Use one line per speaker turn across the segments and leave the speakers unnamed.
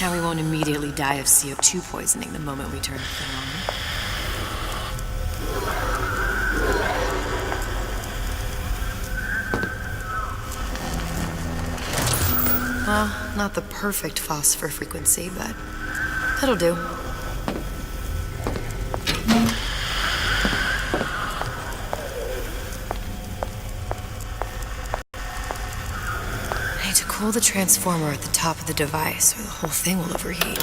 Now we won't immediately die of CO2 poisoning the moment we turn the thing on. Well, not the perfect phosphor frequency, but that'll do. I need to cool the transformer at the top of the device, or the whole thing will overheat.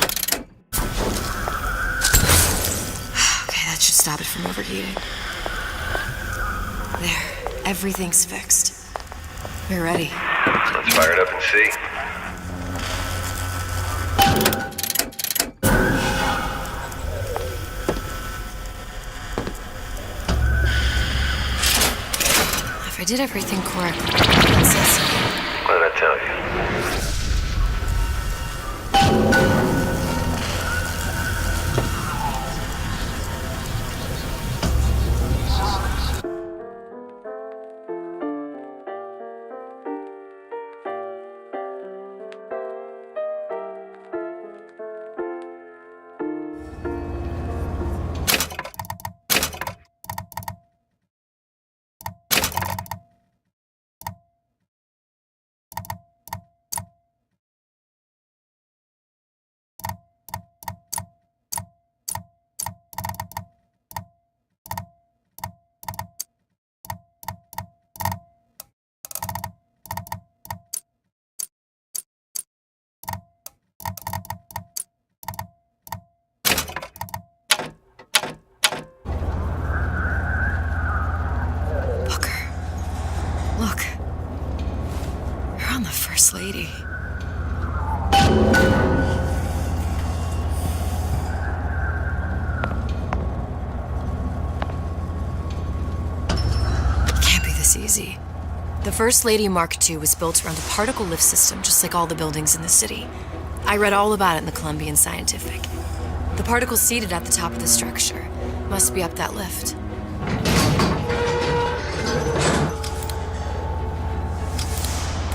Okay, that should stop it from overheating. There, everything's fixed. We're ready.
Let's fire it up and see.
If I did everything correctly, it says so.
What did I tell you?
Look. You're on the First Lady. It can't be this easy. The First Lady Mark II was built around a particle lift system just like all the buildings in the city. I read all about it in the Columbian Scientific. The particles seated at the top of the structure must be up that lift.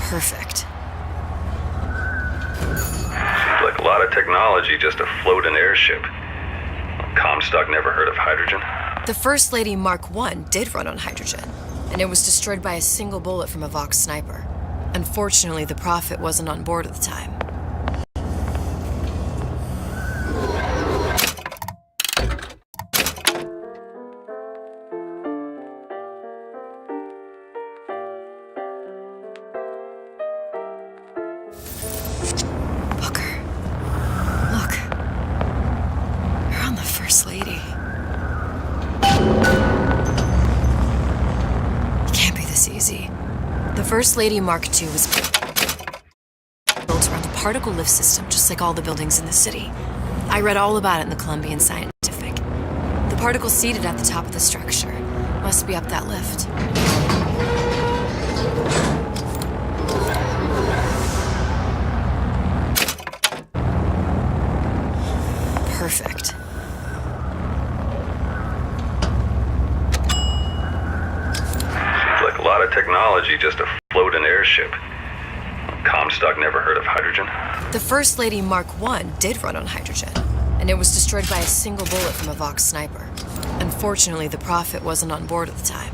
Perfect.
Seems like a lot of technology just to float an airship. Comstock never heard of hydrogen.
The First Lady Mark I did run on hydrogen, and it was destroyed by a single bullet from a Vox sniper. Unfortunately, the Prophet wasn't on board at the time. Booker, look. You're on the First Lady. It can't be this easy. The First Lady Mark II was built around a particle lift system just like all the buildings in the city. I read all about it in the Columbian Scientific. The particles seated at the top of the structure must be up that lift. Perfect.
Seems like a lot of technology just to float an airship. Comstock never heard of hydrogen.
The First Lady Mark I did run on hydrogen, and it was destroyed by a single bullet from a Vox sniper. Unfortunately, the Prophet wasn't on board at the time.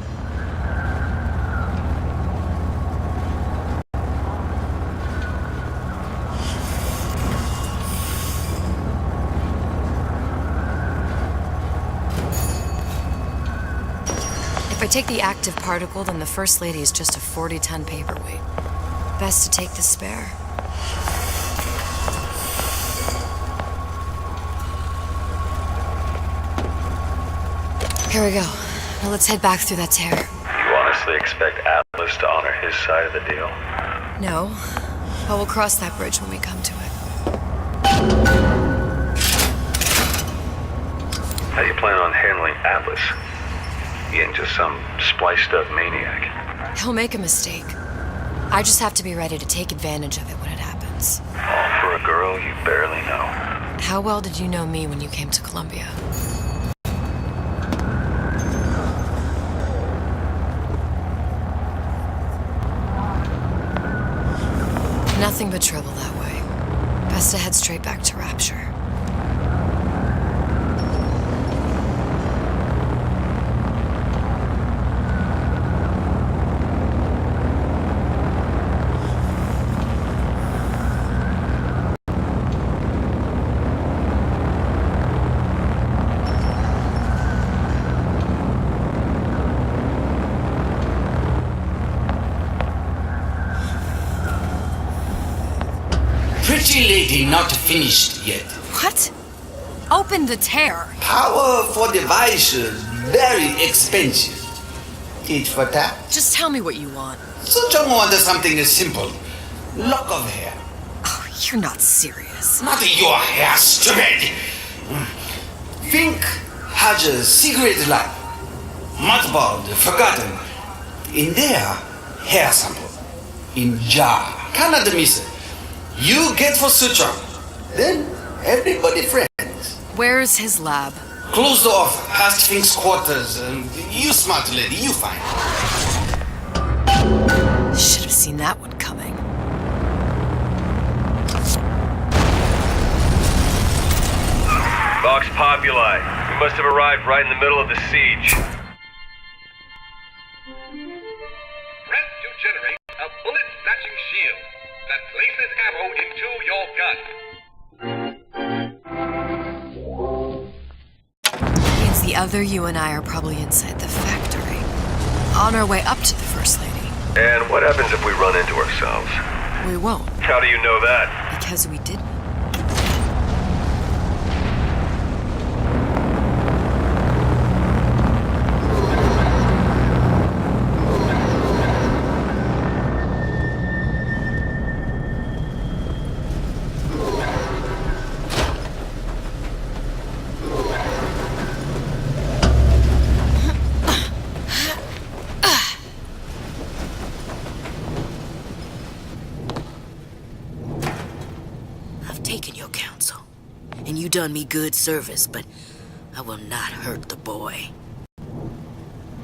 If I take the active particle, then the First Lady is just a 40-ton paperweight. Best to take the spare. Here we go. Now let's head back through that tear.
You honestly expect Atlas to honor his side of the deal?
No, but we'll cross that bridge when we come to it.
How do you plan on handling Atlas? He ain't just some spliced-up maniac.
He'll make a mistake. I just have to be ready to take advantage of it when it happens.
All for a girl you barely know.
How well did you know me when you came to Columbia? Nothing but trouble that way. Best to head straight back to Rapture.
Pretty lady not finished yet.
What? Open the tear.
Power for device very expensive. Tit for tat.
Just tell me what you want.
Such a want something simple. Lock of hair.
Oh, you're not serious.
Not your hair, stupid. Fink has a secret lab. Mothballed, forgotten. In there, hair sample. In jar. Cannot miss it. You get for Sutra. Then everybody friends.
Where's his lab?
Closed off, past Fink's quarters. You smart lady, you find.
Should have seen that one coming.
Vox Populi. We must have arrived right in the middle of the siege.
Press to generate a bullet-snatching shield that places ammo into your gun.
Means the other you and I are probably inside the factory. On our way up to the First Lady.
And what happens if we run into ourselves?
We won't,
How do you know that?
because we didn't.
I've taken your counsel, and you done me good service, but I will not hurt the boy.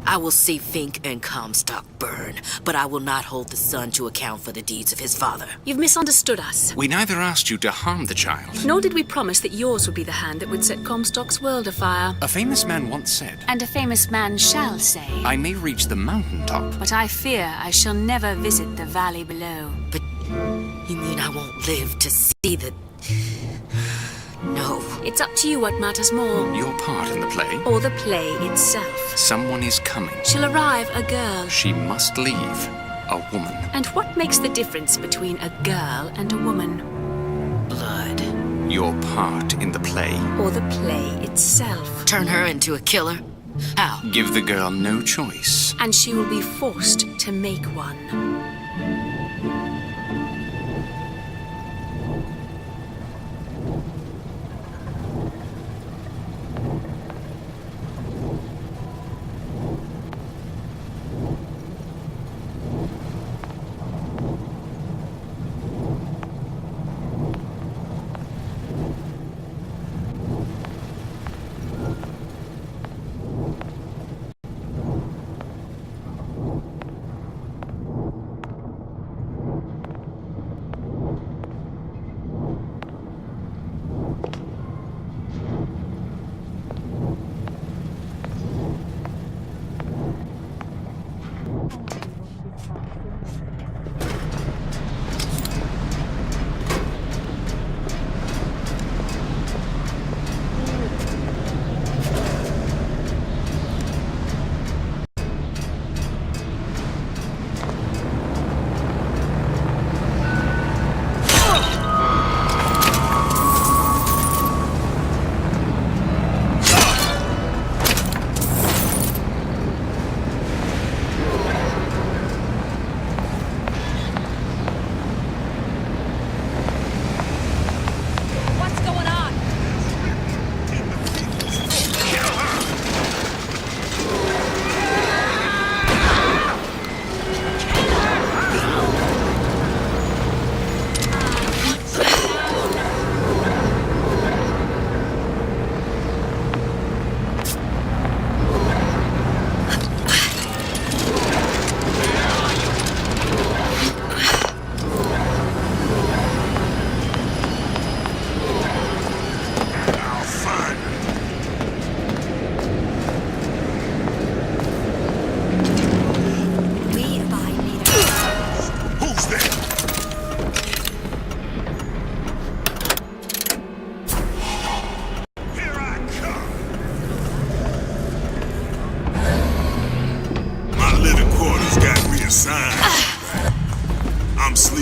I will see Fink and Comstock burn, but I will not hold the son to account for the deeds of his father.
You've misunderstood us.
We neither asked you to harm the child.
Nor did we promise that yours would be the hand that would set Comstock's world afire.
A famous man once said,
And a famous man shall say.
I may reach the mountaintop.
But I fear I shall never visit the valley below.
But you mean I won't live to see the... No.
It's up to you what matters more.
Your part in the play.
Or the play itself.
Someone is coming.
She'll arrive a girl.
She must leave. A woman.
And what makes the difference between a girl and a woman?
Blood.
Your part in the play.
Or the play itself.
Turn her into a killer? How?
Give the girl no choice.
And she will be forced to make one.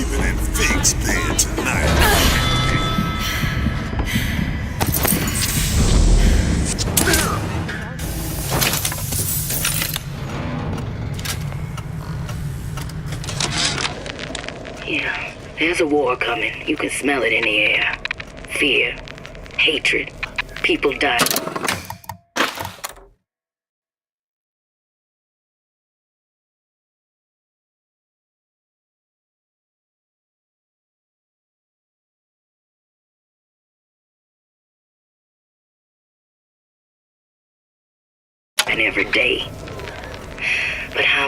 sleeping in Fink's bed tonight.
Yeah, there's a war coming. You can smell it in the air. Fear, hatred, people die. And every day. But how